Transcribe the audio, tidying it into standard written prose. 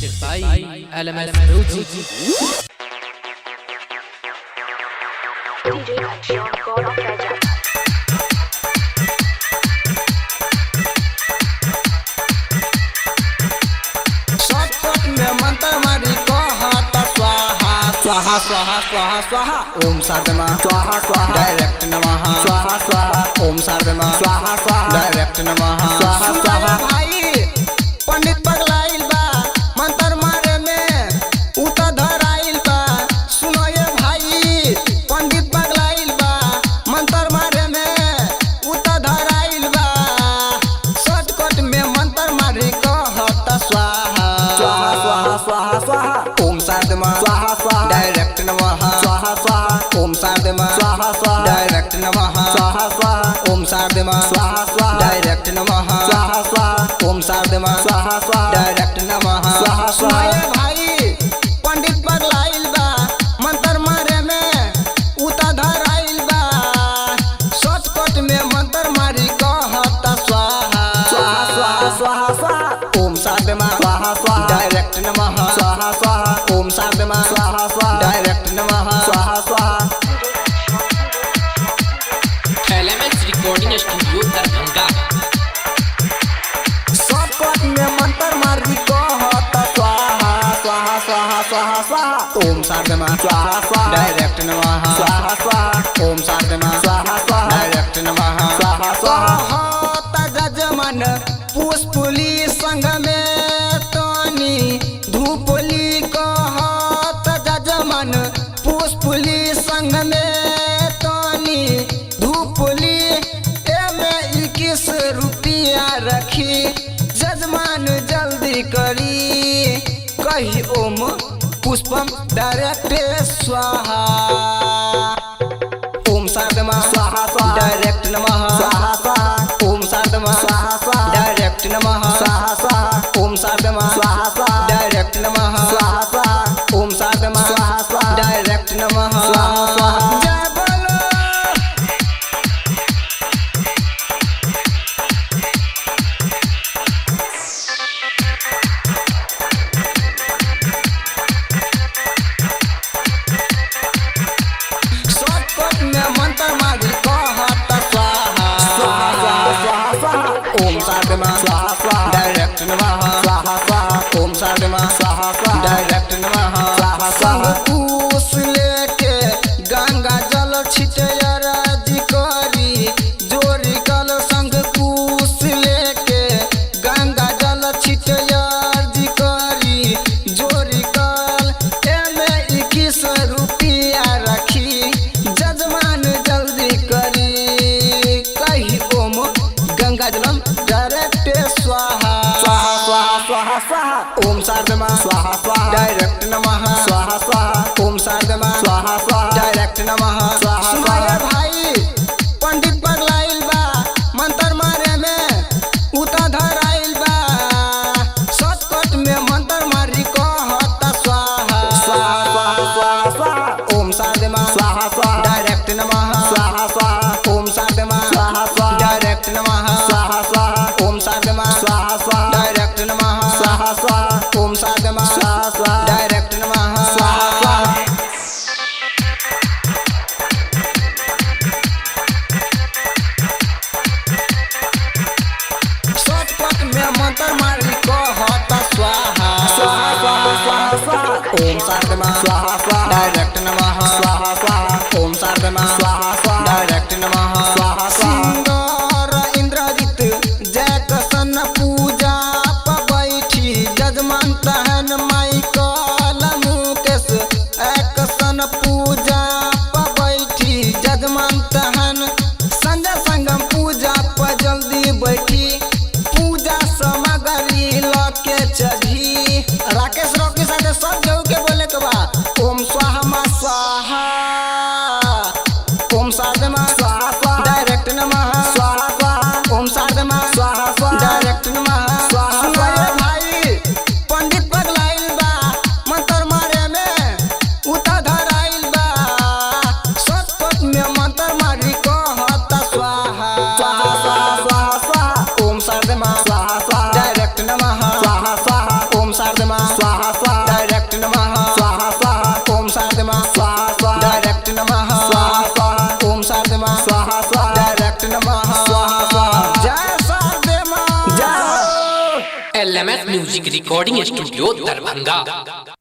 presented by LMS Roji. DJ Action God of Raja. Shortcut में मंत्र मारी कहत स्वाहा स्वाहा स्वाहा स्वाहा स्वाहा ओम साधमा स्वाहा स्वाहा डायरेक्ट नमः स्वाहा स्वाहा ओम साधमा स्वाहा स्वाहा डायरेक्ट नमः स्वाहा स्वाहा भाई पंडित पगलाइल बा मंत्र मारे में उता धराइल बा सुनो ये भाई पंडित पगलाइल बा मंत्र मारे में उता धराइल बा शॉर्टकट में मंत्र मारी कहत स्वाहा स्वाहा स्वाहा स्वाहा स्वाहा ओम साधमा स्वाहा स्वाहा डायरेक्ट नमः स्वाहा स्वाहा ओम साधमा स्वाहा स्वाहा डायरेक्ट नमः स्वाहा स्वाहा ओम साधमा स्वाहा स्वाहा डायरेक्ट नमः स्वाहा स्वाहा ओम साधमा स्वाहा स्वाहा डायरेक्ट नमः स्वाहा स्वाहा भाई पंडित पगलाइल बा मंत्र मारे में उता धराइल बा शॉर्टकट में मंत्र मारी कहत स्वाहा स्वाहा स्वाहा स्वाहा स्वाहा ओम साधमा स्वाहा स्वाहा डायरेक्ट नमः स्वाहा स्वाहा ओम साधमा स्वाहा स्वाहा डायरेक्ट नमः स्वाहा स्वाहा LMS Recording Studio Darbhanga. Shortcut में मंत्र मारी कहत स्वाहा स्वाहा स्वाहा स्वाहा स्वाहा ओम साधमा स्वाहा स्वाहा डायरेक्ट नमः स्वाहा स्वाहा ओम साधमा स्वाहा स्वाहा डायरेक्ट नमः स्वाहा स्वाहा जजमन पुष्पुली संग में तोनी धूपली कहत जजमन पुष्पुली संग में तोनी धूपली एमे 21 रुपया रखी जजमान जल्दी करी कही ओम पुष्पम डायरेक्ट स्वाहा ओम साधमा स्वाहा स्वाहा डायरेक्ट नमः स्वाहा स्वाहा ओम साधमा स्वाहा स्वाहा डायरेक्ट नमः स्वाहा स्वाहा ओम साधमा स्वाहा स्वाहा डायरेक्ट नमः स्वाहा स्वाहा ओम साधमा स्वाहा स्वाहा डायरेक्ट नमः स्वाहा स्वाहा जय बोलो शॉर्टकट में मंत्र मारी कहत स्वाहा स्वाहा स्वाहा स्वाहा स्वाहा ओम साधमा स्वाहा स्वाहा डायरेक्ट नमः स्वाहा स्वाहा ओम साधमा स्वाहा स्वाहा डायरेक्ट नमः स्वाहा स्वाहा कुश लेके गंगा जल छिटयर जी करी जोरी कल संग कुश लेके गंगा जल छिटयर जी करी जोरी कल एमे 21 रुपया रखी जजमान जल्दी करी कही ओम गंगा जलम डायरेक्ट स्वाहा स्वाहा स्वाहा स्वाहा स्वाहा ओम साधमा स्वाहा स्वाहा डायरेक्ट नमः स्वाहा स्वाहा ओम साधमा स्वाहा स्वाहा डायरेक्ट नमः स्वाहा स्वाहा भाई पंडित पगलाइल बा मंत्र मारे में उता धराइल बा शॉर्टकट में मंत्र मारी कहत स्वाहा स्वाहा स्वाहा स्वाहा स्वाहा ओम साधमा स्वाहा स्वाहा डायरेक्ट नमः स्वाहा स्वाहा ओम साधमा स्वाहा स्वाहा डायरेक्ट नमः स्वाहा स्वाहा ओम साधमा स्वाहा स्वाहा डायरेक्ट नमः स्वाहा स्वाहा ओम साधमा स्वाहा स्वाहा डायरेक्ट नमः स्वाहा स्वाहा शॉर्टकट में मंत्र मारी कहत स्वाहा स्वाहा स्वाहा स्वाहा स्वाहा ओम साधमा स्वाहा स्वाहा डायरेक्ट नमः स्वाहा स्वाहा ओम साधमा स्वाहा स्वाहा डायरेक्ट नमः स्वाहा स्वाहा इंद्रजित जय कसन पूजा प बैठी जजमान तहन माइकल मुकेश एकसन पूजा प बैठी जजमान तहन संजय संगम पूजा प जल्दी बैठी पूजा सामग्री लके चढ़ी राकेश रॉक के साथ सब केहू के बोले के बा ओम स्वाहा मा स्वाहा ओम साधमा स्वाहा स्वाहा डायरेक्ट नमः स्वाहा स्वाहा ओम साधमा स्वाहा स्वाहा डायरेक्ट नमः स्वाहा स्वाहा भाई पंडित पगलाइल बा मंत्र मारे में उता धराइल बा शॉर्टकट में मंत्र मारी कहत स्वाहा स्वाहा स्वाहा स्वाहा स्वाहा ओम साधमा स्वाहा स्वाहा डायरेक्ट नमः स्वाहा स्वाहा ओम साधमा स्वाहा LMS music recording studio Darbhanga.